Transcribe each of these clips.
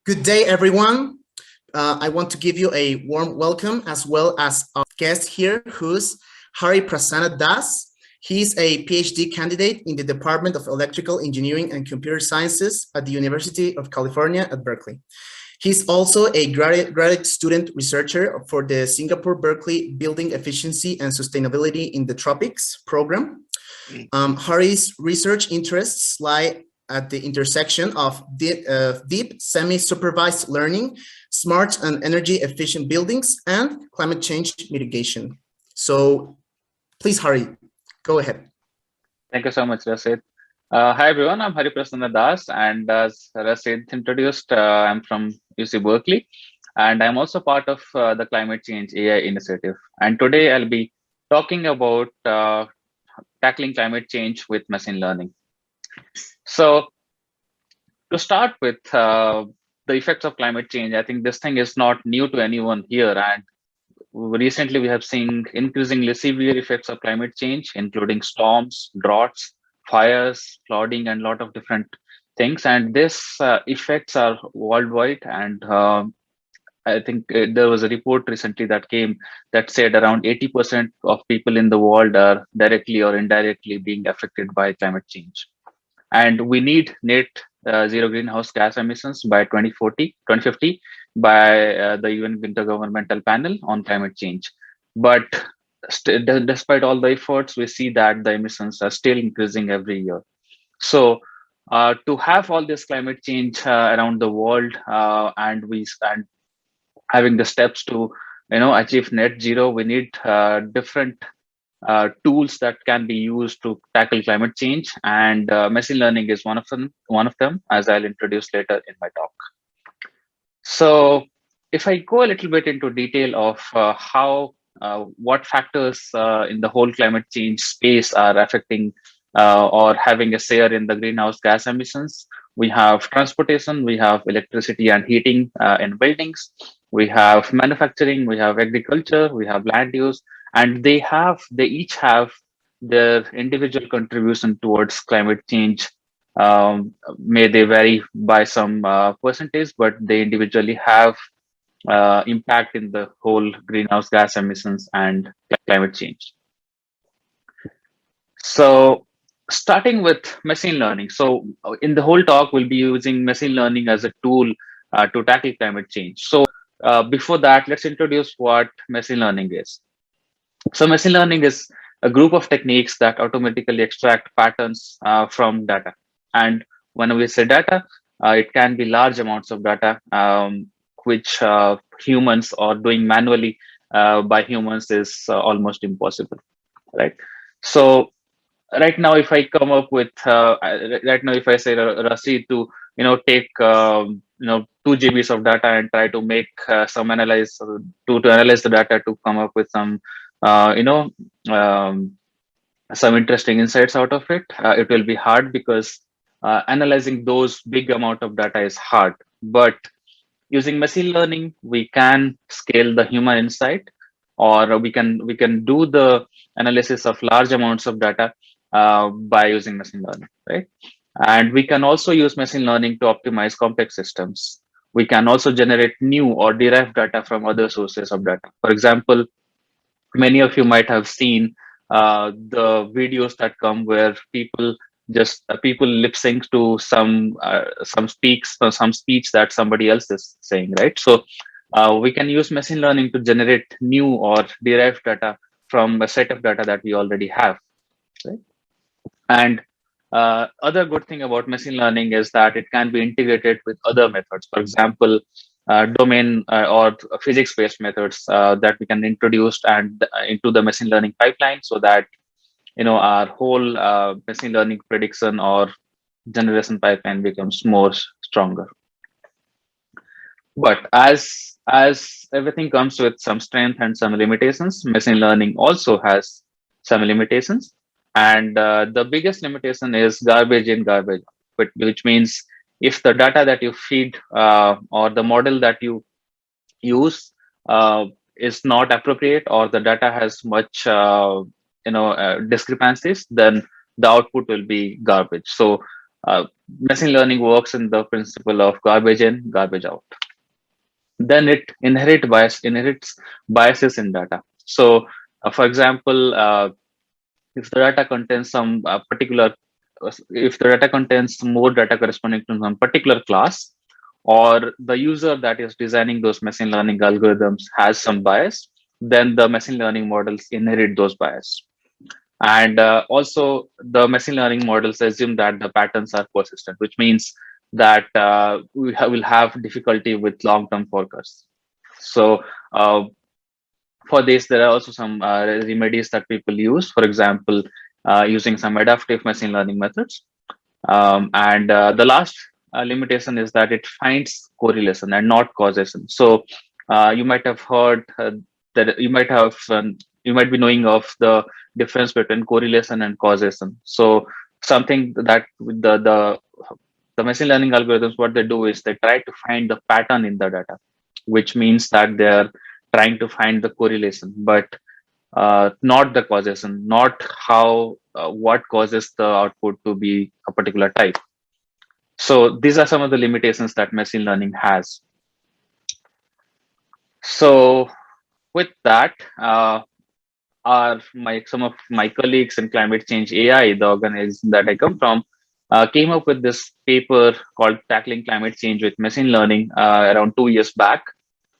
Good day, everyone. I want to give you a warm welcome as well as our guest here, who's Hari Prasanna Das. He's a PhD candidate in the Department of Electrical Engineering and Computer Sciences at the University of California at Berkeley. He's also a graduate student researcher for the Singapore Berkeley Building Efficiency and Sustainability in the Tropics program. Hari's research interests lie at the intersection of deep semi-supervised learning, smart and energy efficient buildings, and climate change mitigation. So please, Hari, go ahead. Thank you so much, Rasid. Hi, everyone. I'm Hari Prasanna Das, and as Rasid introduced, I'm from UC Berkeley, and I'm also part of the Climate Change AI Initiative. And today I'll be talking about tackling climate change with machine learning. So to start with the effects of climate change, I think this thing is not new to anyone here. And recently we have seen increasingly severe effects of climate change, including storms, droughts, fires, flooding, and a lot of different things. And these effects are worldwide. And I think there was a report recently that came that said around 80% of people in the world are directly or indirectly being affected by climate change. And we need net zero greenhouse gas emissions by 2050 by the UN Intergovernmental Panel on Climate Change. But despite all the efforts, we see that the emissions are still increasing every year. So to have all this climate change around the world and having the steps to achieve net zero, we need different tools that can be used to tackle climate change, and machine learning is one of them, as I'll introduce later in my talk. So if I go a little bit into detail of what factors in the whole climate change space are affecting or having a share in the greenhouse gas emissions, we have transportation, we have electricity and heating in buildings, we have manufacturing, we have agriculture, we have land use, and they each have their individual contribution towards climate change. May they vary by some percentage, but they individually have impact in the whole greenhouse gas emissions and climate change. So starting with machine learning. So in the whole talk, we'll be using machine learning as a tool to tackle climate change. So before that, let's introduce what machine learning is. So machine learning is a group of techniques that automatically extract patterns from data. And when we say data, it can be large amounts of data, which humans or doing manually by humans is almost impossible, right? So right now, if I come up with, if I say Rasid to, take, 2 GBs of data and try to make some analyze to analyze the data to come up with some some interesting insights out of it. It will be hard because analyzing those big amount of data is hard. But using machine learning, we can scale the human insight, or we can do the analysis of large amounts of data by using machine learning, right? And we can also use machine learning to optimize complex systems. We can also generate new or derive data from other sources of data. For example, many of you might have seen the videos that come where people lip sync to some speech that somebody else is saying, right? So we can use machine learning to generate new or derived data from a set of data that we already have, right? And other good thing about machine learning is that it can be integrated with other methods. For example, domain or physics-based methods that we can introduce and into the machine learning pipeline, so that our whole machine learning prediction or generation pipeline becomes more stronger. But as everything comes with some strength and some limitations, machine learning also has some limitations. And the biggest limitation is garbage in, garbage out, which means if the data that you feed or the model that you use is not appropriate, or the data has much discrepancies, then the output will be garbage. So machine learning works in the principle of garbage in, garbage out. Then it inherits biases in data. So, for example, if the data contains some particular, if the data contains more data corresponding to some particular class, or the user that is designing those machine learning algorithms has some bias, then the machine learning models inherit those bias. And also, the machine learning models assume that the patterns are persistent, which means that will have difficulty with long-term forecasts. So, for this, there are also some remedies that people use. For example, using some adaptive machine learning methods. And the last limitation is that it finds correlation and not causation. So you might have heard that you might be knowing of the difference between correlation and causation. So something that the machine learning algorithms, what they do is they try to find the pattern in the data, which means that they are trying to find the correlation, but not the causation, not how what causes the output to be a particular type. So these are some of the limitations that machine learning has. So with that, are some of my colleagues in climate change AI, the organization that I come from, came up with this paper called Tackling Climate Change with Machine Learning around 2 years back,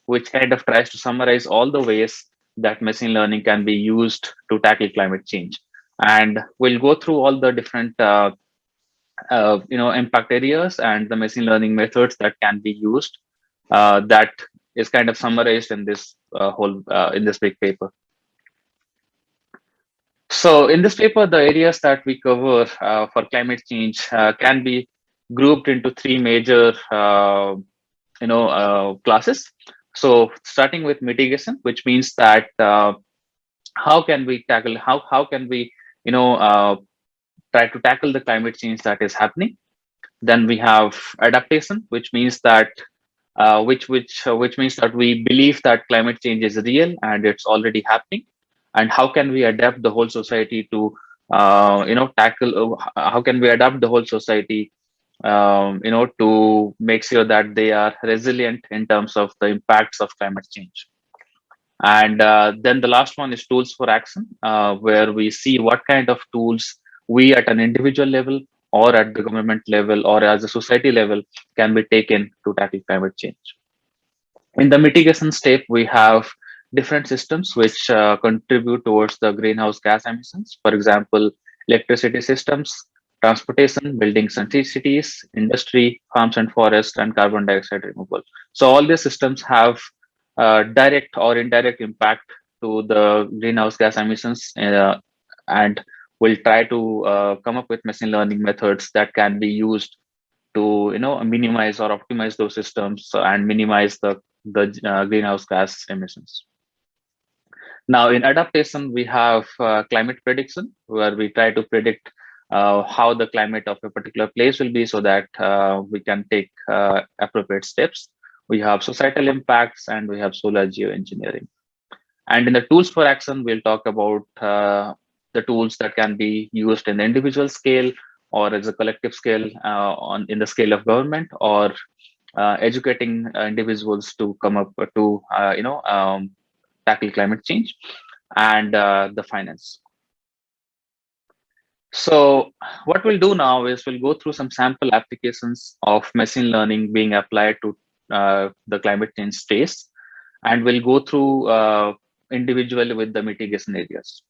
which kind of tries to summarize all the ways that machine learning can be used to tackle climate change. And we'll go through all the different impact areas and the machine learning methods that can be used. That is kind of summarized in this whole in this big paper. So in this paper, the areas that we cover for climate change can be grouped into three major classes. So starting with mitigation, which means that how can we tackle how can we try to tackle the climate change that is happening. Then we have adaptation, which means that which means that we believe that climate change is real and it's already happening, and how can we adapt the whole society to tackle how can we adapt the whole society to make sure that they are resilient in terms of the impacts of climate change. And then the last one is tools for action, where we see what kind of tools we at an individual level or at the government level or as a society level can be taken to tackle climate change. In the mitigation step, we have different systems which contribute towards the greenhouse gas emissions. For example, electricity systems, transportation, buildings and cities, industry, farms and forests, and carbon dioxide removal. So all these systems have direct or indirect impact to the greenhouse gas emissions, and we'll try to come up with machine learning methods that can be used to minimize or optimize those systems and minimize the greenhouse gas emissions. Now, in adaptation, we have climate prediction, where we try to predict how the climate of a particular place will be so that we can take appropriate steps. We have societal impacts and we have solar geoengineering. And in the tools for action, we'll talk about the tools that can be used in the individual scale or as a collective scale in the scale of government, or educating individuals to come up to tackle climate change, and the finance. So what we'll do now is we'll go through some sample applications of machine learning being applied to the climate change space, and we'll go through individually with the mitigation areas.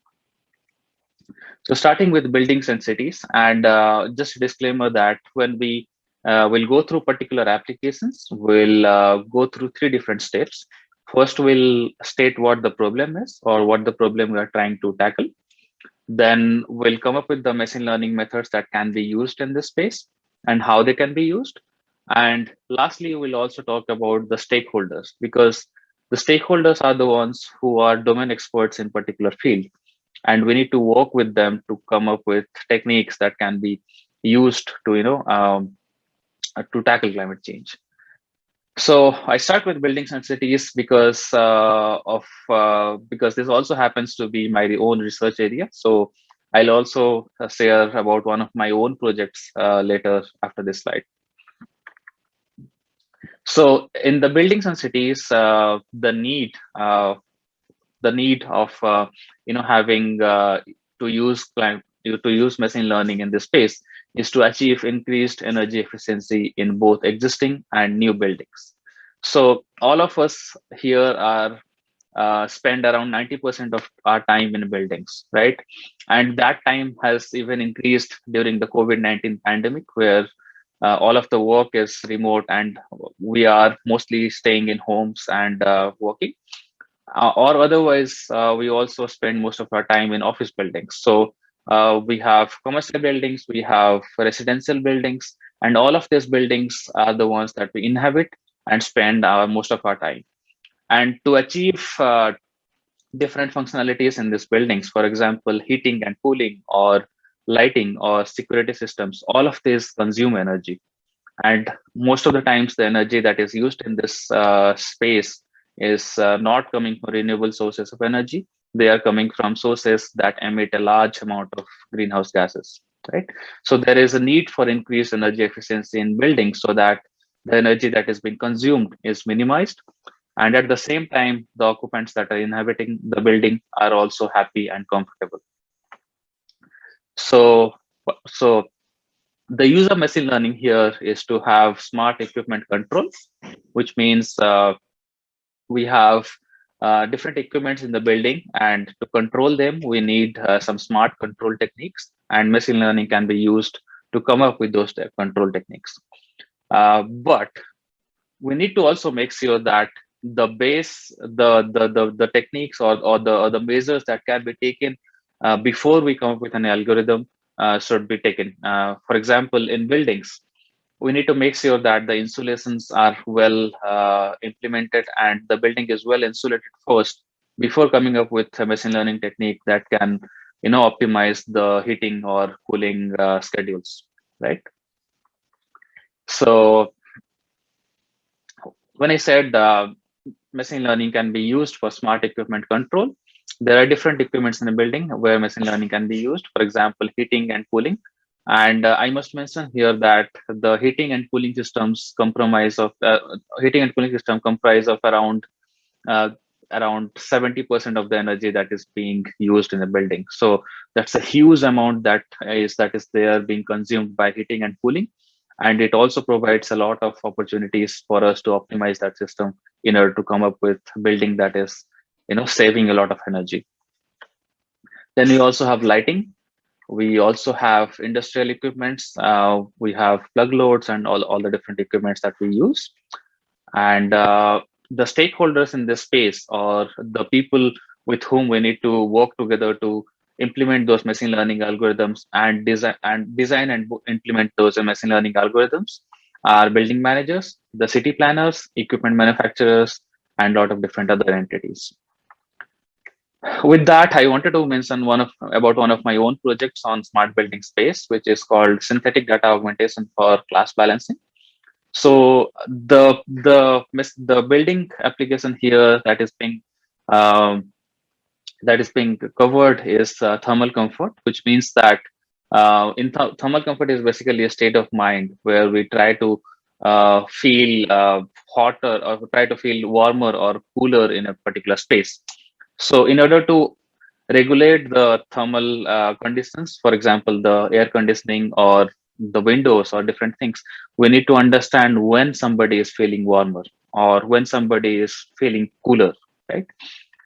So starting with buildings and cities, and just a disclaimer that when we will go through particular applications, we'll go through three different steps. First, we'll state what the problem is or what the problem we are trying to tackle. Then we'll come up with the machine learning methods that can be used in this space and how they can be used. And lastly, we'll also talk about the stakeholders, because the stakeholders are the ones who are domain experts in particular field. And we need to work with them to come up with techniques that can be used to, to tackle climate change. So I start with buildings and cities because because this also happens to be my own research area. So I'll also share about one of my own projects later after this slide. So in the buildings and cities, the need of having to use machine learning in this space is to achieve increased energy efficiency in both existing and new buildings. So all of us here are spend around 90% of our time in buildings, right? And that time has even increased during the COVID-19 pandemic, where all of the work is remote and we are mostly staying in homes and working. Or otherwise, we also spend most of our time in office buildings. So we have commercial buildings, we have residential buildings, and all of these buildings are the ones that we inhabit and spend most of our time. And to achieve different functionalities in these buildings, for example, heating and cooling or lighting or security systems, all of these consume energy. And most of the times, the energy that is used in this space is not coming from renewable sources of energy. They are coming from sources that emit a large amount of greenhouse gases, right? So there is a need for increased energy efficiency in buildings so that the energy that is being consumed is minimized. And at the same time, the occupants that are inhabiting the building are also happy and comfortable. So the use of machine learning here is to have smart equipment control, which means we have different equipments in the building, and to control them, we need some smart control techniques, and machine learning can be used to come up with those control techniques. But we need to also make sure that the base, the techniques or the measures that can be taken before we come up with an algorithm should be taken. For example, in buildings, we need to make sure that the insulations are well implemented and the building is well insulated first before coming up with a machine learning technique that can optimize the heating or cooling schedules, right? So when I said machine learning can be used for smart equipment control, there are different equipments in a building where machine learning can be used. For example, heating and cooling. And I must mention here that the heating and cooling systems comprise of uh, around 70% of the energy that is being used in a building. So that's a huge amount that is there being consumed by heating and cooling. And it also provides a lot of opportunities for us to optimize that system in order to come up with building that is saving a lot of energy. Then we also have lighting. We also have industrial equipments. We have plug loads and all the different equipments that we use. And the stakeholders in this space, or the people with whom we need to work together to implement those machine learning algorithms and design and implement those machine learning algorithms, are building managers, the city planners, equipment manufacturers, and a lot of different other entities. With that, I wanted to mention about one of my own projects on smart building space, which is called synthetic data augmentation for class balancing. So the building application here um, that is being covered is thermal comfort, which means that thermal comfort is basically a state of mind where we try to feel hotter or try to feel warmer or cooler in a particular space. So in order to regulate the thermal conditions, for example, the air conditioning or the windows or different things, we need to understand when somebody is feeling warmer or when somebody is feeling cooler, right?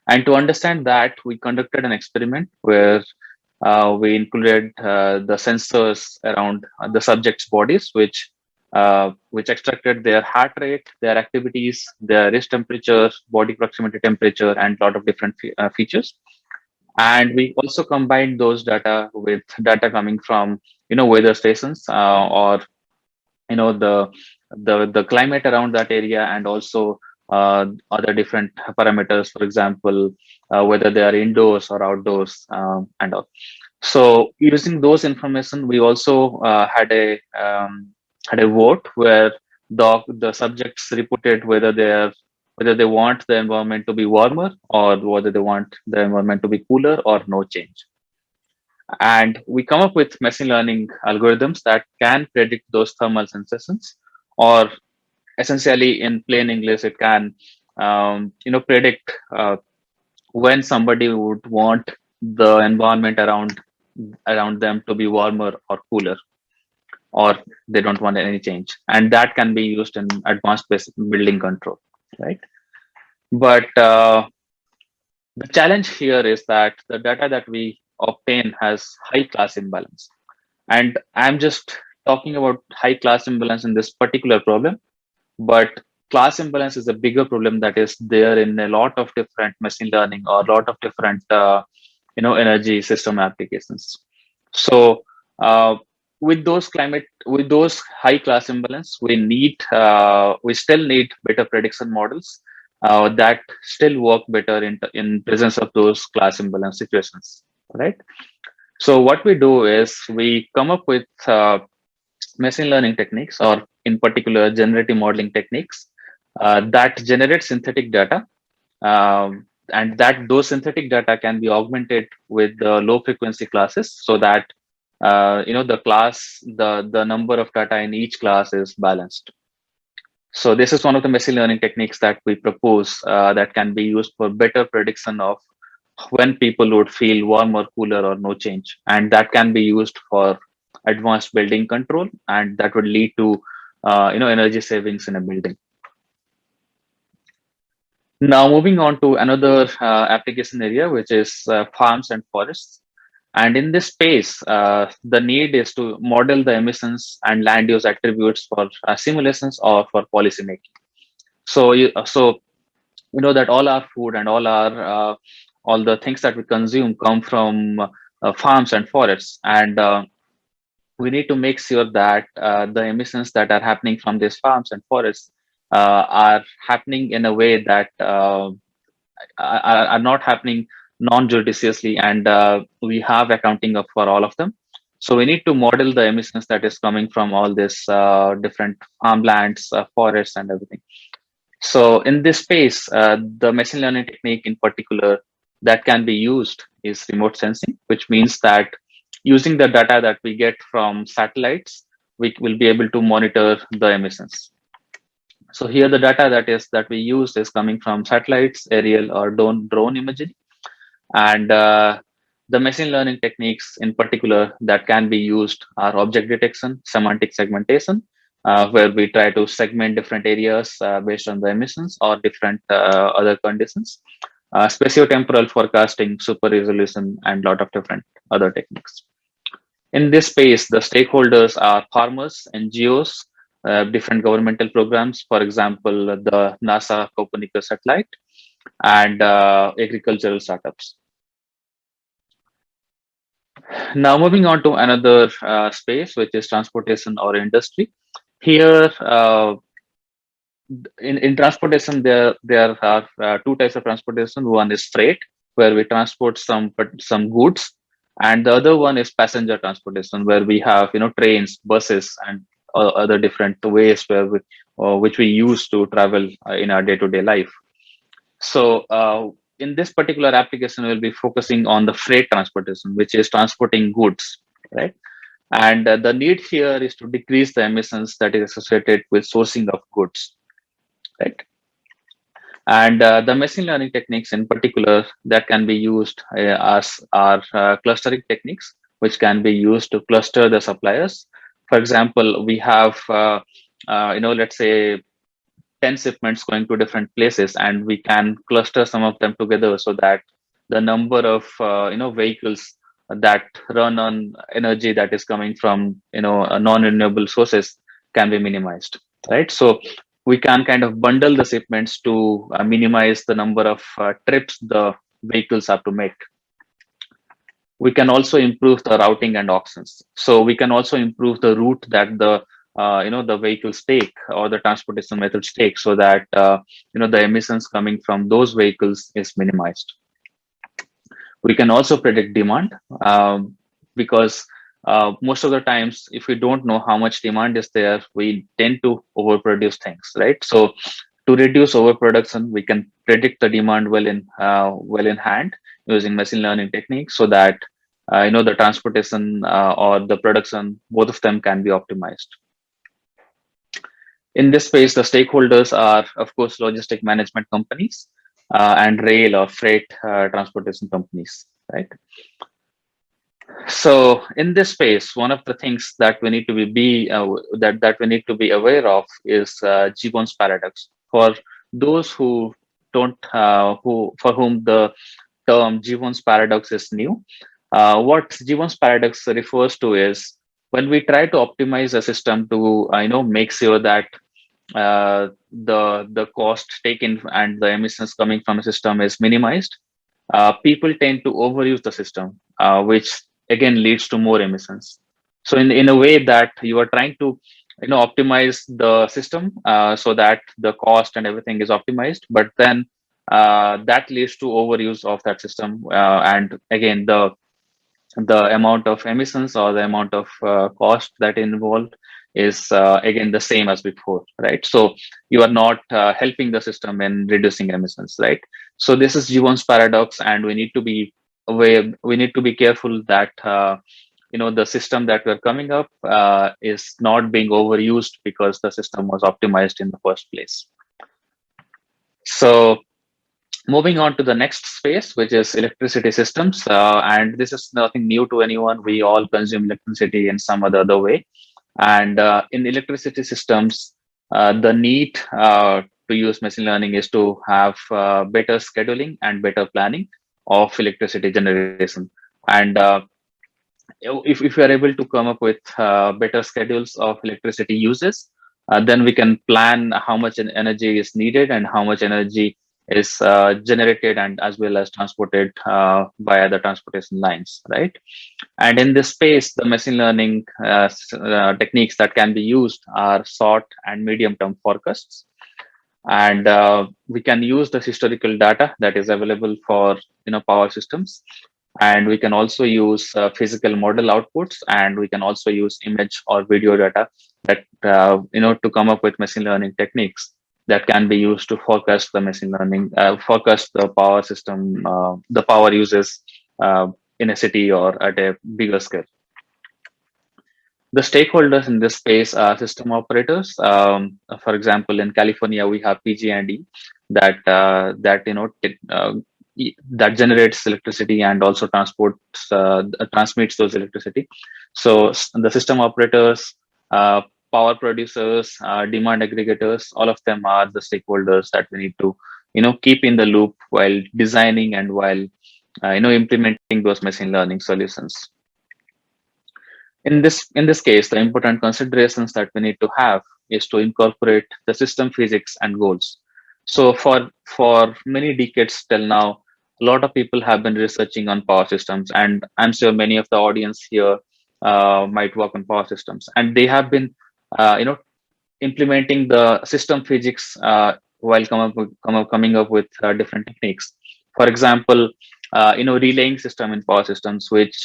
And to understand that, we conducted an experiment where we included the sensors around the subject's bodies, which extracted their heart rate, their activities, their wrist temperature, body proximity temperature, and a lot of different features. And we also combined those data with data coming from weather stations, or the climate around that area, and also other different parameters, for example, whether they are indoors or outdoors, and all. So using those information, we also had a vote where the subjects reported whether they want the environment to be warmer or whether they want the environment to be cooler or no change. And we come up with machine learning algorithms that can predict those thermal sensations, or essentially in plain English, it can predict when somebody would want the environment around them to be warmer or cooler, or they don't want any change. And that can be used in advanced basic building control, right? But the challenge here is that the data that we obtain has high class imbalance. And I'm just talking about high class imbalance in this particular problem, but class imbalance is a bigger problem that is there in a lot of different machine learning or a lot of different energy system applications. So with those high class imbalance, we still need better prediction models that still work better in presence of those class imbalance situations, right? So what we do is we come up with machine learning techniques, or in particular generative modeling techniques, that generate synthetic data, and that those synthetic data can be augmented with the low frequency classes, so that the number of data in each class is balanced. So this is one of the machine learning techniques that we propose that can be used for better prediction of when people would feel warm or cooler or no change, and that can be used for advanced building control, and that would lead to energy savings in a building. Now moving on to another application area, which is farms and forests. And in this space, the need is to model the emissions and land use attributes for simulations or for policy making. So you know that all our food and all the things that we consume come from farms and forests, and we need to make sure that the emissions that are happening from these farms and forests are happening in a way that are not happening non-judiciously, and we have accounting for all of them. So we need to model the emissions that is coming from all this different farmlands, forests, and everything. So in this space, the machine learning technique in particular that can be used is remote sensing, which means that using the data that we get from satellites, we will be able to monitor the emissions. So here the data that we use is coming from satellites, aerial or drone imagery, and the machine learning techniques in particular that can be used are object detection, semantic segmentation, where we try to segment different areas based on the emissions or different other conditions, spatiotemporal forecasting, super resolution, and lot of different other techniques. In this space, the stakeholders are farmers, NGOs, different governmental programs, for example, the NASA Copernicus satellite, and agricultural startups. Now, moving on to another space, which is transportation or industry. Here, in transportation, there are two types of transportation. One is freight, where we transport some goods, and the other one is passenger transportation, where we have trains, buses, and other different ways which we use to travel in our day-to-day life. So in this particular application, we'll be focusing on the freight transportation, which is transporting goods, right? And the need here is to decrease the emissions that is associated with sourcing of goods, right? And the machine learning techniques in particular that can be used as are clustering techniques, which can be used to cluster the suppliers. For example, we have, let's say 10 shipments going to different places, and we can cluster some of them together so that the number of vehicles that run on energy that is coming from non-renewable sources can be minimized, right? So we can kind of bundle the shipments to minimize the number of trips the vehicles have to make. We can also improve the routing and auctions, so we can also improve the route that the vehicles take, or the transportation methods take, so that the emissions coming from those vehicles is minimized. We can also predict demand, because most of the times, if we don't know how much demand is there, we tend to overproduce things, right? So to reduce overproduction, we can predict the demand well in hand using machine learning techniques, so that the transportation or the production, both of them can be optimized. In this space, the stakeholders are, of course, logistic management companies and rail or freight transportation companies, right? So in this space, one of the things that we need to that we need to be aware of is Gibbon's paradox. For those who don't, for whom the term Gibbon's paradox is new, what Gibbon's paradox refers to is when we try to optimize a system to make sure that the cost taken and the emissions coming from a system is minimized, people tend to overuse the system, which again leads to more emissions. So in a way that you are trying to optimize the system so that the cost and everything is optimized, but then that leads to overuse of that system, and again the amount of emissions or the amount of cost that involved is again the same as before, right? So you are not helping the system in reducing emissions, right? So this is Gibbon's paradox, and we need to be aware, we need to be careful that the system that we're coming up is not being overused because the system was optimized in the first place. So moving on to the next space, which is electricity systems. And this is nothing new to anyone. We all consume electricity in some other way. And in electricity systems, the need to use machine learning is to have better scheduling and better planning of electricity generation. And if we are able to come up with better schedules of electricity uses, then we can plan how much energy is needed and how much energy is generated and as well as transported via the transportation lines, right? And in this space, the machine learning techniques that can be used are short and medium term forecasts. And we can use the historical data that is available for power systems, and we can also use physical model outputs, and we can also use image or video data that to come up with machine learning techniques that can be used to forecast the machine learning, forecast the power system, the power uses in a city or at a bigger scale. The stakeholders in this space are system operators. For example, in California, we have PG&E that that generates electricity and also transmits those electricity. So the system operators, power producers, demand aggregators, all of them are the stakeholders that we need to keep in the loop while designing and while implementing those machine learning solutions. In this case, the important considerations that we need to have is to incorporate the system physics and goals. So for many decades till now, a lot of people have been researching on power systems, and I'm sure many of the audience here might work on power systems, and they have been implementing the system physics while coming up with different techniques. For example, relaying system in power systems, which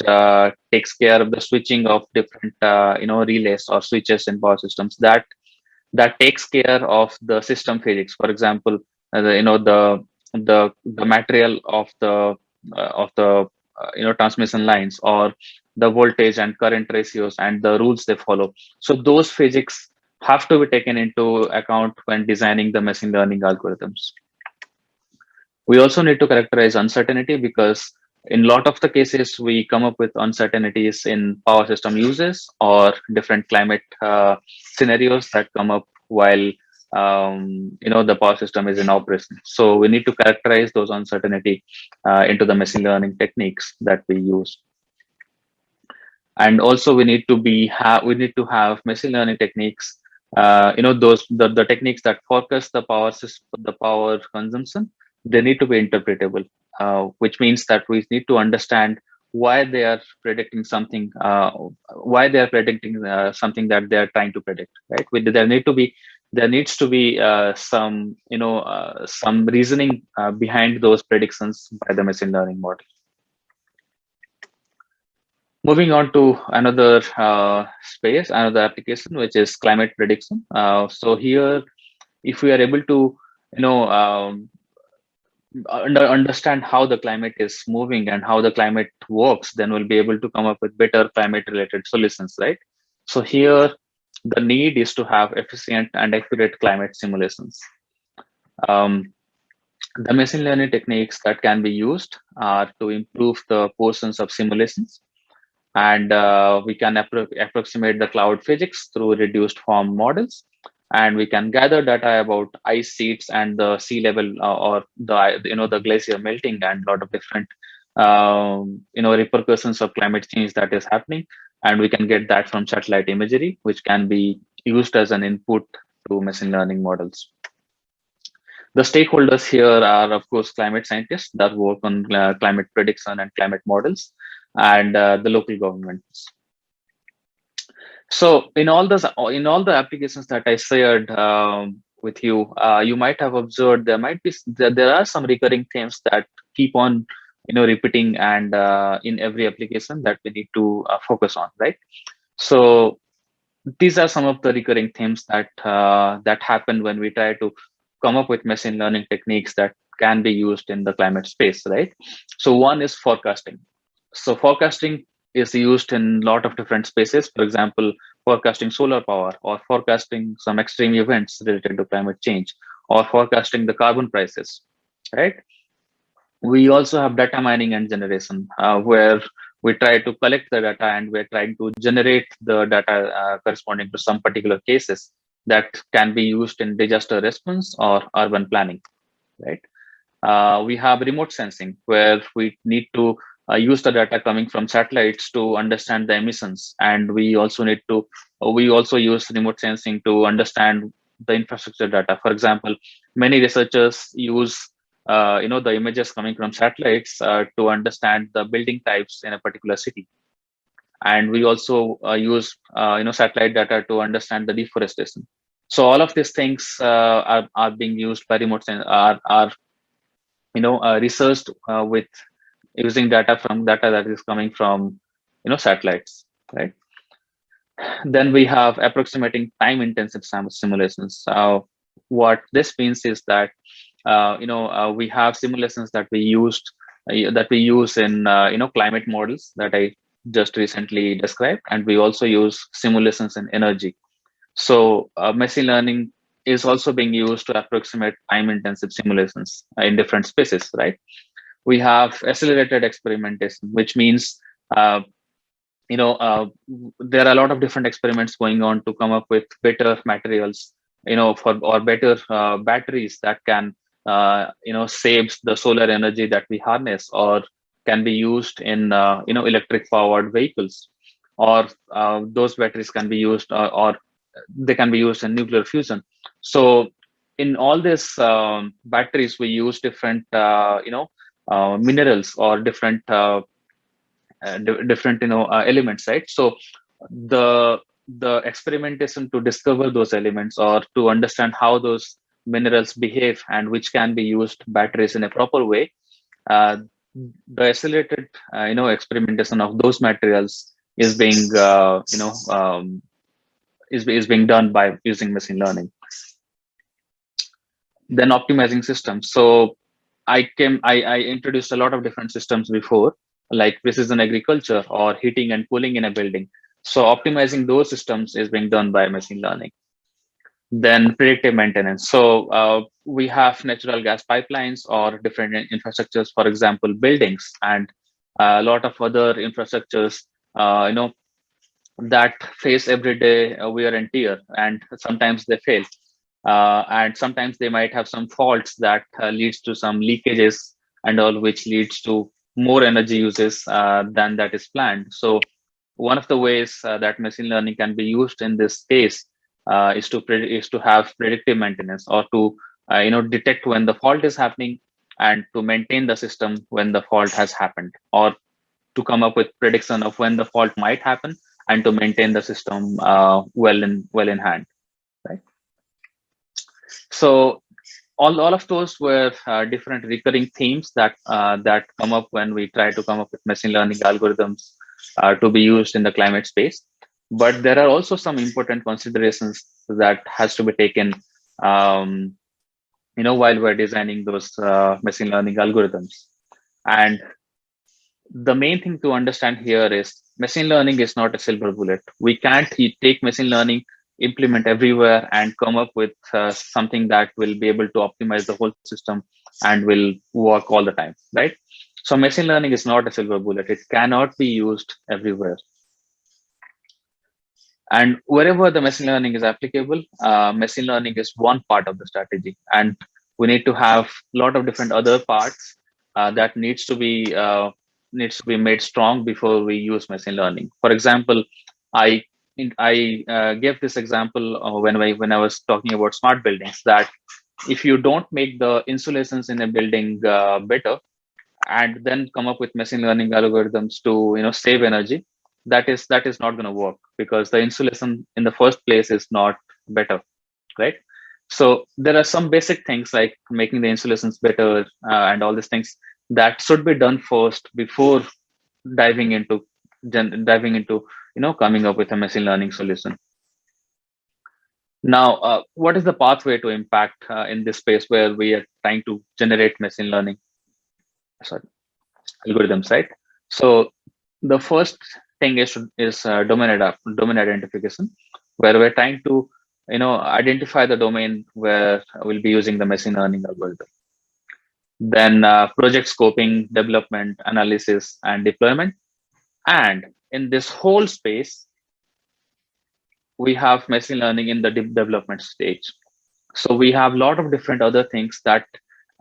takes care of the switching of different relays or switches in power systems, that takes care of the system physics. For example, the material of the transmission lines, or the voltage and current ratios and the rules they follow. So those physics have to be taken into account when designing the machine learning algorithms. We also need to characterize uncertainty, because in a lot of the cases we come up with uncertainties in power system uses or different climate scenarios that come up while the power system is in operation. So we need to characterize those uncertainty into the machine learning techniques that we use. And also we need to have machine learning techniques, the techniques that focus the power system, the power consumption. They need to be interpretable, which means that we need to understand why they are predicting something, something that they are trying to predict, right? There needs to be some reasoning behind those predictions by the machine learning model. Moving on to another space, another application, which is climate prediction. So here, if we are able to understand how the climate is moving and how the climate works, then we'll be able to come up with better climate related solutions, right? So here the need is to have efficient and accurate climate simulations. um, the machine learning techniques that can be used are to improve the portions of simulations, and we can approximate the cloud physics through reduced form models, and we can gather data about ice sheets and the sea level, or the the glacier melting, and a lot of different repercussions of climate change that is happening, and we can get that from satellite imagery, which can be used as an input to machine learning models. The stakeholders here are, of course, climate scientists that work on climate prediction and climate models, and the local governments. So in all the applications that I shared with you, you might have observed there are some recurring themes that keep on repeating, and in every application that we need to focus on, right? So these are some of the recurring themes that happen when we try to come up with machine learning techniques that can be used in the climate space, right? So one is forecasting. So forecasting is used in a lot of different spaces. For example, forecasting solar power, or forecasting some extreme events related to climate change, or forecasting the carbon prices, right? We also have data mining and generation, where we try to collect the data and we're trying to generate the data corresponding to some particular cases that can be used in disaster response or urban planning, right? We have remote sensing, where we need to use the data coming from satellites to understand the emissions, and we also use remote sensing to understand the infrastructure data. For example, many researchers use the images coming from satellites to understand the building types in a particular city, and we also use satellite data to understand the deforestation. So all of these things are being used by are researched with using data that is coming from satellites, right? Then we have approximating time intensive simulations. What this means is that we have simulations that we use in climate models that I just recently described, and we also use simulations in energy. So machine learning is also being used to approximate time intensive simulations in different spaces, right? We have accelerated experimentation, which means uh, there are a lot of different experiments going on to come up with better materials, or better batteries that can save the solar energy that we harness, or can be used in electric powered vehicles, or those batteries can be used, or they can be used in nuclear fusion. So in all these batteries, we use different minerals, or different different elements, right? So the experimentation to discover those elements, or to understand how those minerals behave and which can be used batteries in a proper way, uh, the accelerated experimentation of those materials is being is being done by using machine learning. Then optimizing systems. So I introduced a lot of different systems before, like precision agriculture or heating and cooling in a building. So optimizing those systems is being done by machine learning. Then predictive maintenance. So we have natural gas pipelines or different infrastructures, for example, buildings, and a lot of other infrastructures, that face everyday wear and tear, and sometimes they fail, and sometimes they might have some faults that leads to some leakages and all, which leads to more energy uses than that is planned. So one of the ways that machine learning can be used in this case is to have predictive maintenance, or to detect when the fault is happening, and to maintain the system when the fault has happened, or to come up with prediction of when the fault might happen, and to maintain the system well in hand, right? So all of those were different recurring themes that come up when we try to come up with machine learning algorithms to be used in the climate space. But there are also some important considerations that has to be taken um, while we're designing those machine learning algorithms. And the main thing to understand here is machine learning is not a silver bullet. We can't take machine learning, implement everywhere, and come up with something that will be able to optimize the whole system and will work all the time, right? So machine learning is not a silver bullet. It cannot be used everywhere. And wherever the machine learning is applicable, machine learning is one part of the strategy. And we need to have a lot of different other parts that needs to be made strong before we use machine learning. For example, I I gave this example when I was talking about smart buildings, that if you don't make the insulations in a building better, and then come up with machine learning algorithms to save energy, that is not going to work, because the insulation in the first place is not better, right? So there are some basic things like making the insulations better and all these things that should be done first before diving into coming up with a machine learning solution. Now, what is the pathway to impact in this space where we are trying to generate machine learning algorithms, right? So the first thing is domain identification, where we're trying to identify the domain where we'll be using the machine learning algorithm. Then project scoping, development, analysis, and deployment. And in this whole space, we have machine learning in the development stage. So we have a lot of different other things that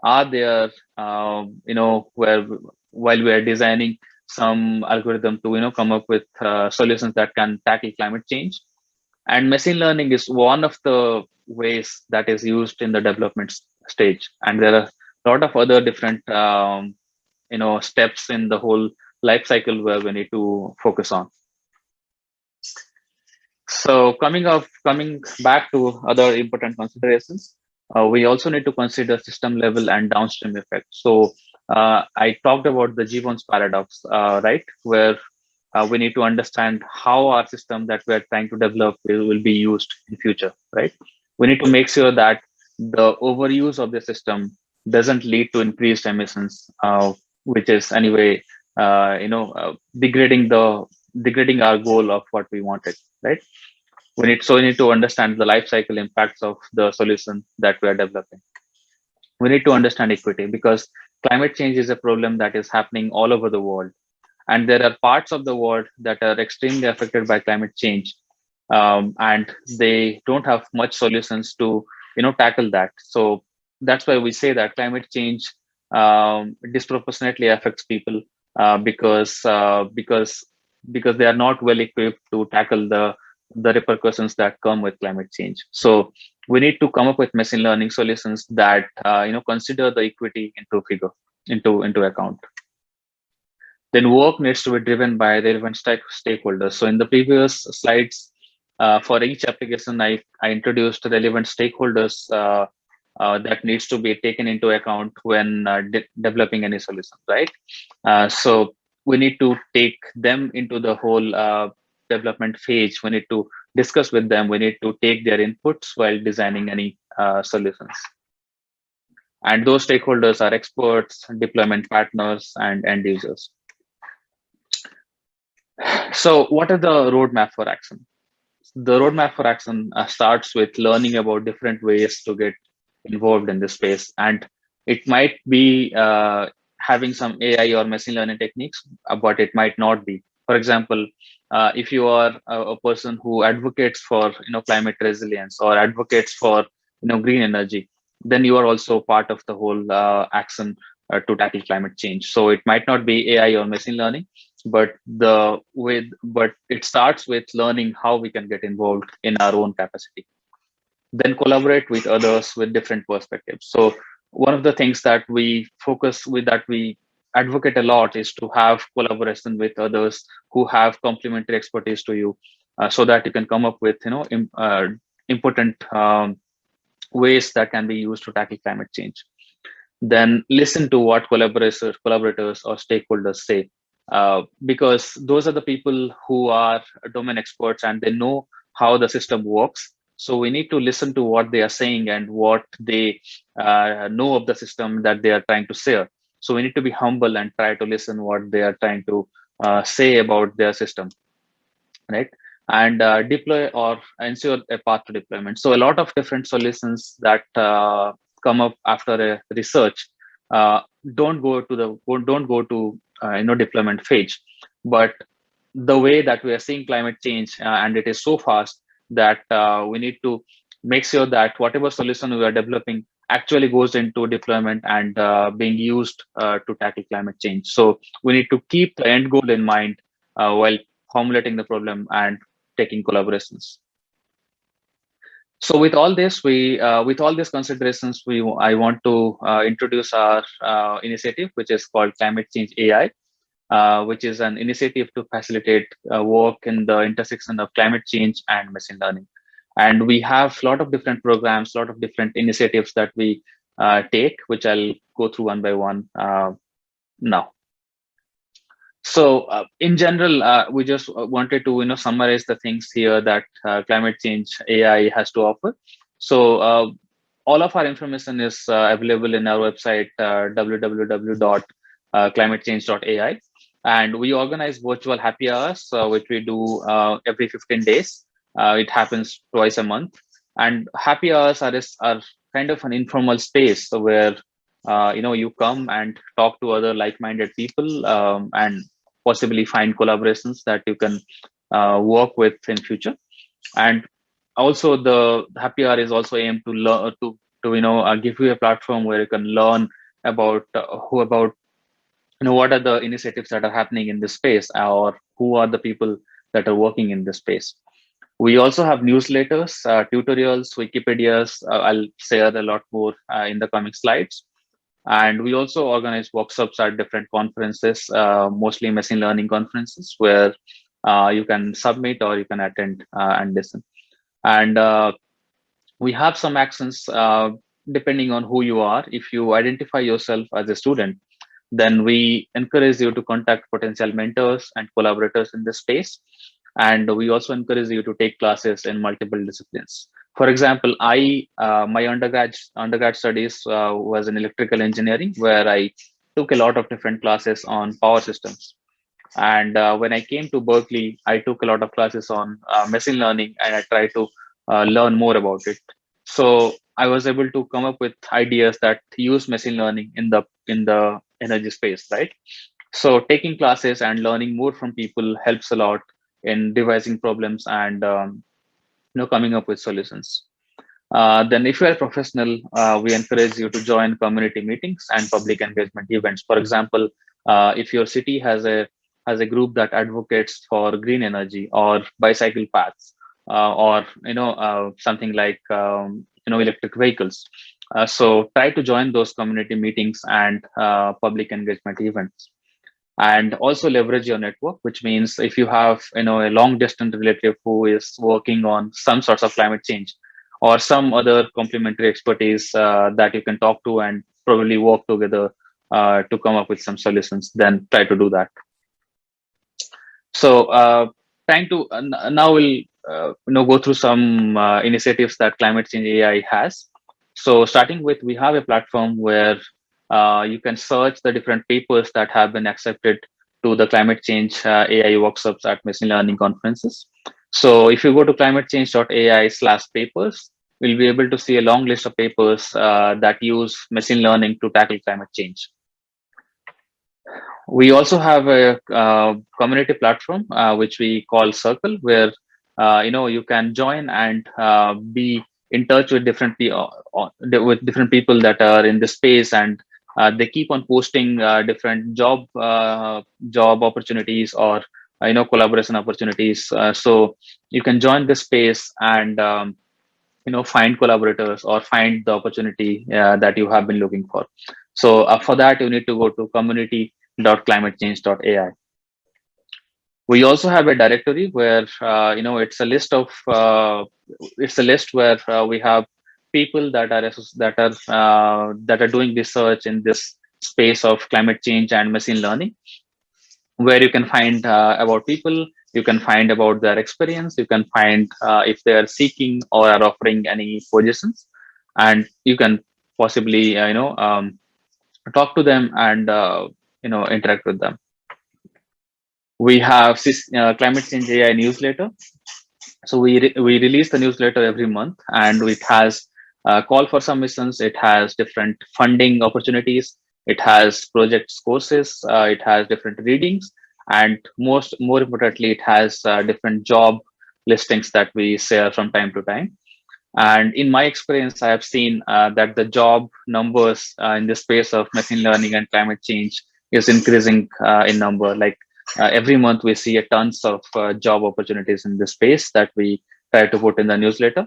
are there, where while we are designing some algorithm to come up with solutions that can tackle climate change. And machine learning is one of the ways that is used in the development stage. And there are a lot of other different steps in the whole life cycle where we need to focus on. So coming back to other important considerations, we also need to consider system level and downstream effects. So I talked about the Gibbons paradox, right, where we need to understand how our system that we are trying to develop will be used in future, right? We need to make sure that the overuse of the system doesn't lead to increased emissions, which is anyway, degrading our goal of what we wanted, right? We need to understand the life cycle impacts of the solution that we are developing. We need to understand equity, because climate change is a problem that is happening all over the world, and there are parts of the world that are extremely affected by climate change, and they don't have much solutions to tackle that. So that's why we say that climate change disproportionately affects people, because they are not well equipped to tackle the repercussions that come with climate change. So we need to come up with machine learning solutions that consider the equity into account. Then work needs to be driven by relevant stakeholders. So in the previous slides, for each application, I introduced relevant stakeholders that needs to be taken into account when developing any solution, right? So we need to take them into the whole development phase. We need to discuss with them. We need to take their inputs while designing any solutions. And those stakeholders are experts, deployment partners, and end users. So what are the roadmap for action? The roadmap for action starts with learning about different ways to get involved in this space. And it might be having some AI or machine learning techniques, but it might not be. For example, if you are a person who advocates for climate resilience or advocates for green energy, then you are also part of the whole action to tackle climate change. So it might not be AI or machine learning, but it starts with learning how we can get involved in our own capacity. Then collaborate with others with different perspectives. So one of the things that we advocate a lot is to have collaboration with others who have complementary expertise to you, so that you can come up with important ways that can be used to tackle climate change. Then listen to what collaborators or stakeholders say, because those are the people who are domain experts and they know how the system works. So we need to listen to what they are saying and what they know of the system that they are trying to say. So we need to be humble and try to listen what they are trying to say about their system, right? And deploy or ensure a path to deployment. So a lot of different solutions that come up after a research uh, don't go to deployment phase, but the way that we are seeing climate change and it is so fast that we need to make sure that whatever solution we are developing actually goes into deployment and being used to tackle climate change. So we need to keep the end goal in mind while formulating the problem and taking collaborations. So with all this, with all these considerations, I want to introduce our initiative, which is called Climate Change AI, which is an initiative to facilitate work in the intersection of climate change and machine learning. And we have a lot of different programs, a lot of different initiatives that we take, which I'll go through one by one now. So in general, we just wanted to summarize the things here that climate change AI has to offer. So all of our information is available in our website www.climatechange.ai, and we organize virtual happy hours, which we do every 15 days. It happens twice a month, and happy hours are kind of an informal space where you come and talk to other like-minded people and possibly find collaborations that you can work with in future. And also the happy hour is also aimed to learn to give you a platform where you can learn about what are the initiatives that are happening in this space, or who are the people that are working in this space. We also have newsletters, tutorials, Wikipedias. I'll share a lot more in the coming slides. And we also organize workshops at different conferences, mostly machine learning conferences, where you can submit or you can attend and listen. And we have some actions depending on who you are. If you identify yourself as a student, then we encourage you to contact potential mentors and collaborators in this space. And we also encourage you to take classes in multiple disciplines. For example, my undergrad studies was in electrical engineering, where I took a lot of different classes on power systems. And when I came to Berkeley, I took a lot of classes on machine learning, and I tried to learn more about it. So I was able to come up with ideas that use machine learning in the energy space, right? So taking classes and learning more from people helps a lot in devising problems and coming up with solutions. Then if you're a professional, we encourage you to join community meetings and public engagement events. For example, if your city has a group that advocates for green energy or bicycle paths, or something like electric vehicles. So try to join those community meetings and public engagement events. And also leverage your network, which means if you have a long distance relative who is working on some sorts of climate change or some other complementary expertise that you can talk to and probably work together to come up with some solutions, then try to do that. So trying to now we'll go through some initiatives that climate change AI has. So starting with, we have a platform where you can search the different papers that have been accepted to the climate change AI workshops at machine learning conferences. So if you go to climatechange.ai/papers, we'll be able to see a long list of papers that use machine learning to tackle climate change. We also have a community platform which we call Circle, where you can join and be in touch with different people that are in the space, and they keep on posting different job opportunities or collaboration opportunities. So you can join the space and find collaborators or find the opportunity that you have been looking for. So for that, you need to go to community.climatechange.ai. We also have a directory where it's a list of where we have people that are doing research in this space of climate change and machine learning. where you can find about people, you can find about their experience, you can find if they are seeking or are offering any positions, and you can possibly talk to them and interact with them. We have climate change AI newsletter. So we release the newsletter every month, and it has call for submissions. It has different funding opportunities. It has projects courses. It has different readings, and more importantly, it has different job listings that we share from time to time. And in my experience, I have seen that the job numbers in the space of machine learning and climate change is increasing in number. Like every month, we see a tons of job opportunities in this space that we try to put in the newsletter.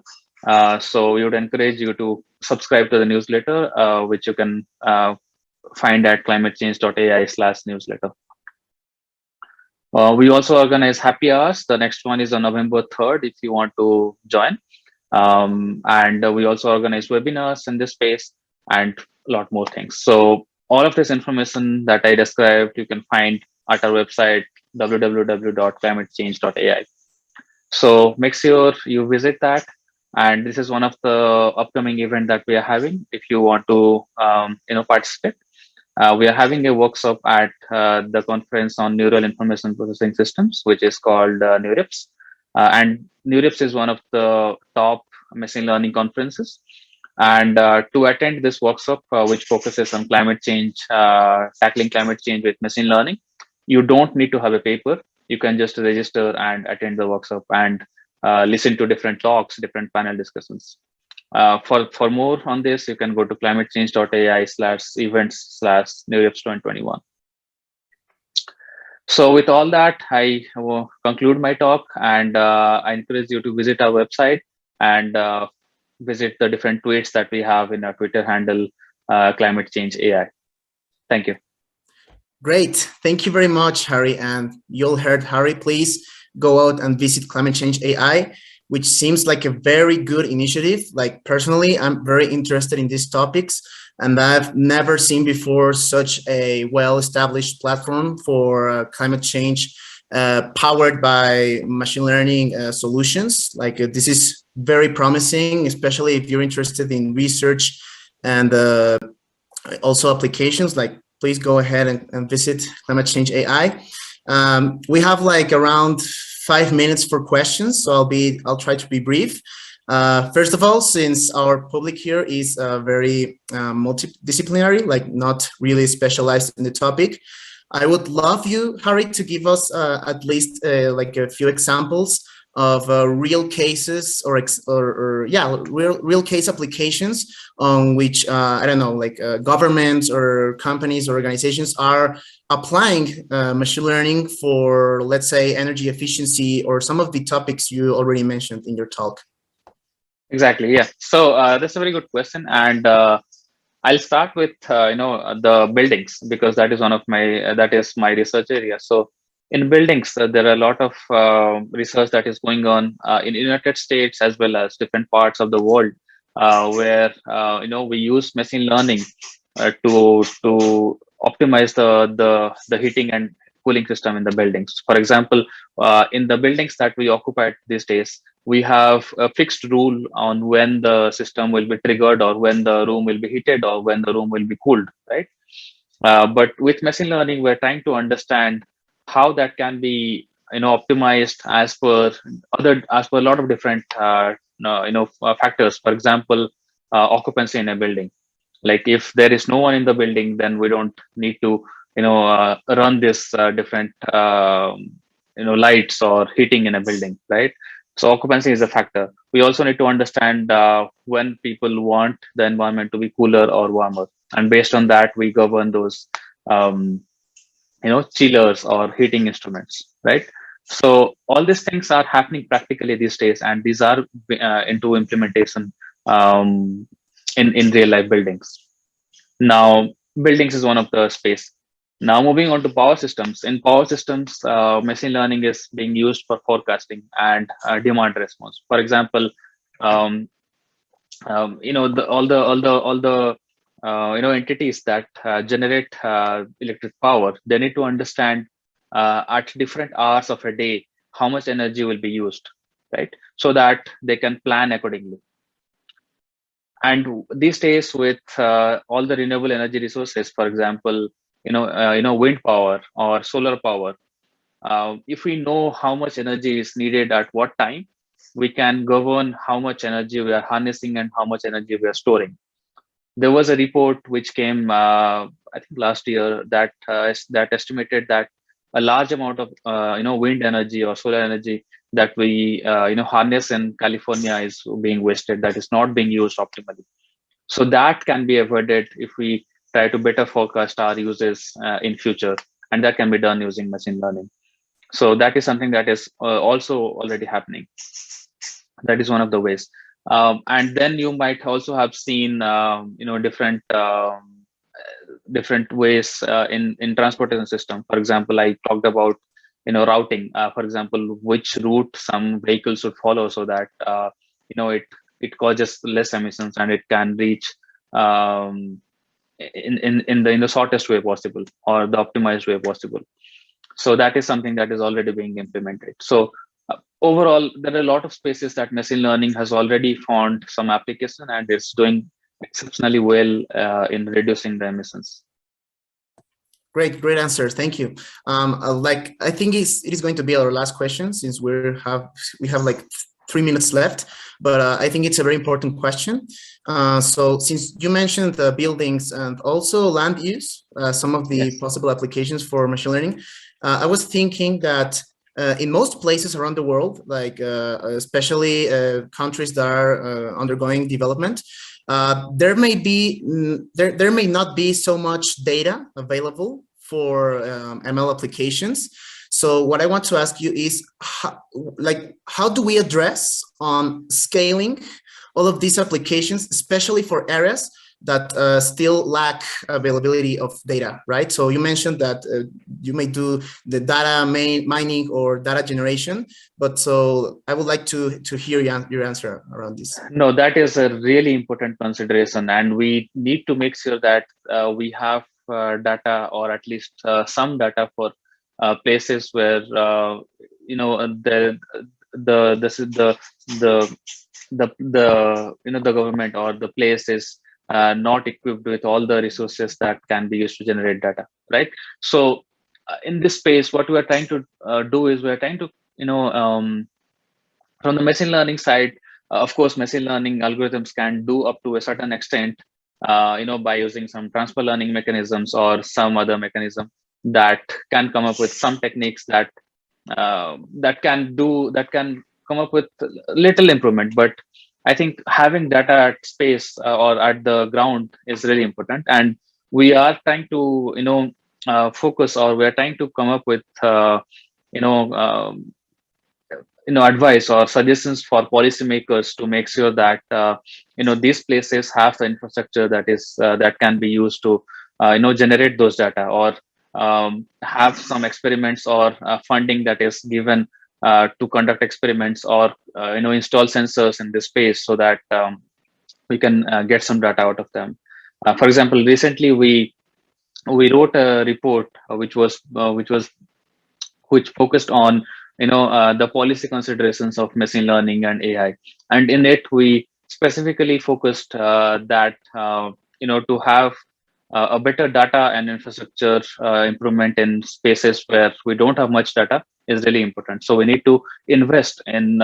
So we would encourage you to subscribe to the newsletter, which you can find at climatechange.ai/newsletter. We also organize happy hours. The next one is on November 3rd if you want to join. And we also organize webinars in this space and a lot more things. So all of this information that I described, you can find at our website, www.climatechange.ai. So make sure you visit that. And this is one of the upcoming event that we are having. If you want to, participate, we are having a workshop at the conference on neural information processing systems, which is called NeurIPS. And NeurIPS is one of the top machine learning conferences. And to attend this workshop, which focuses on climate change, tackling climate change with machine learning, you don't need to have a paper. You can just register and attend the workshop and listen to different talks, different panel discussions. For more on this, you can go to climatechange.ai/events/NeurIPS 2021. So with all that, I will conclude my talk, and I encourage you to visit our website and visit the different tweets that we have in our Twitter handle, Climate Change AI. Thank you. Great. Thank you very much, Harry. And you all heard Harry. Please go out and visit Climate Change AI, which seems like a very good initiative. Like personally, I'm very interested in these topics, and I've never seen before such a well-established platform for climate change powered by machine learning solutions. Like this is very promising, especially if you're interested in research and also applications. Like please go ahead and visit Climate Change AI. We have like around 5 minutes for questions, so I'll try to be brief. First of all, since our public here is very multidisciplinary, like not really specialized in the topic, I would love you, Harry, to give us at least like a few examples of real cases or real case applications on which I don't know, like governments or companies or organizations are applying machine learning for, let's say, energy efficiency or some of the topics you already mentioned in your talk. Exactly. Yeah. So that's a very good question, and I'll start with the buildings, because that is my research area. So in buildings, there are a lot of research that is going on in United States as well as different parts of the world, where we use machine learning to optimize the heating and cooling system in the buildings. For example, in the buildings that we occupy these days, we have a fixed rule on when the system will be triggered, or when the room will be heated, or when the room will be cooled, right? But with machine learning, we're trying to understand how that can be optimized as per a lot of different factors. For example, occupancy in a building. Like if there is no one in the building, then we don't need to run this different lights or heating in a building, right? So occupancy is a factor. We also need to understand when people want the environment to be cooler or warmer, and based on that, we govern those chillers or heating instruments, right? So all these things are happening practically these days, and these are into implementation in real life buildings. Now, buildings is one of the space. Now, moving on to power systems. In power systems, machine learning is being used for forecasting and demand response. For example, all the entities that generate electric power, they need to understand at different hours of a day, how much energy will be used, right? So that they can plan accordingly. And these days, with all the renewable energy resources, for example, wind power or solar power, if we know how much energy is needed at what time, we can govern how much energy we are harnessing and how much energy we are storing. There was a report which came, I think, last year that estimated that a large amount of wind energy or solar energy that we harness in California is being wasted. That is not being used optimally. So that can be avoided if we try to better forecast our uses in future, and that can be done using machine learning. So that is something that is also already happening. That is one of the ways. And then you might also have seen different ways in transportation system. For example, I talked about routing. For example, which route some vehicles should follow so that it causes less emissions and it can reach in the shortest way possible or the optimized way possible. So that is something that is already being implemented. So overall, there are a lot of spaces that machine learning has already found some application, and it's doing exceptionally well in reducing the emissions. Great answer. Thank you. I think it is going to be our last question, since we have like 3 minutes left, but I think it's a very important question. So since you mentioned the buildings and also land use, some of the Yes. possible applications for machine learning, I was thinking that in most places around the world, like especially countries that are undergoing development, there may not be so much data available for ML applications. So what I want to ask you is, how do we address on scaling all of these applications, especially for areas that still lack availability of data, right? So you mentioned that you may do the data mining or data generation, but so I would like to hear your answer around this. No, that is a really important consideration, and we need to make sure that we have data, or at least some data for places where the government or the place is not equipped with all the resources that can be used to generate data, right? So in this space, what we are trying to do is we are trying to from the machine learning side, of course, machine learning algorithms can do up to a certain extent, by using some transfer learning mechanisms or some other mechanism that can come up with some techniques that can come up with little improvement. But I think having data at space or at the ground is really important, and we are trying to focus, or we are trying to come up with you know um, advice or suggestions for policymakers to make sure that these places have the infrastructure that can be used to generate those data, or have some experiments or funding that is given to conduct experiments, or install sensors in this space so that we can get some data out of them. For example, recently we wrote a report which focused on the policy considerations of machine learning and AI, and in it we specifically focused that to have a better data and infrastructure improvement in spaces where we don't have much data is really important. So we need to invest in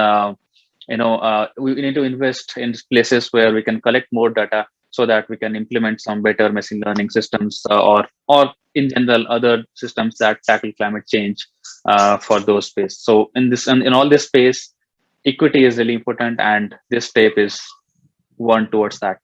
we need to invest in places where we can collect more data so that we can implement some better machine learning systems, or in general other systems that tackle climate change for those space. So in all this space, equity is really important, and this step is one towards that.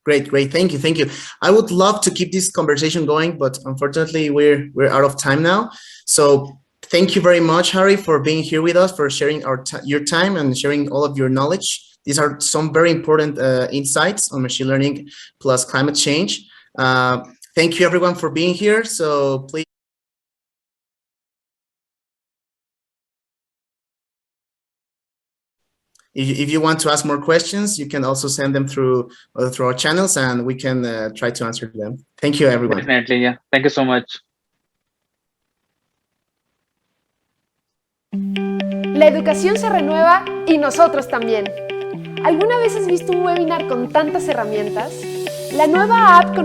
Great. Thank you. I would love to keep this conversation going, but unfortunately we're out of time now. So thank you very much, Harry, for being here with us, for sharing your time and sharing all of your knowledge. These are some very important insights on machine learning plus climate change. Thank you everyone for being here. So please, if you want to ask more questions, you can also send them through our channels, and we can try to answer them. Thank you, everyone. Definitely, yeah. Thank you so much. La educación se renueva y nosotros también. ¿Alguna vez has visto un webinar con tantas herramientas? La nueva app con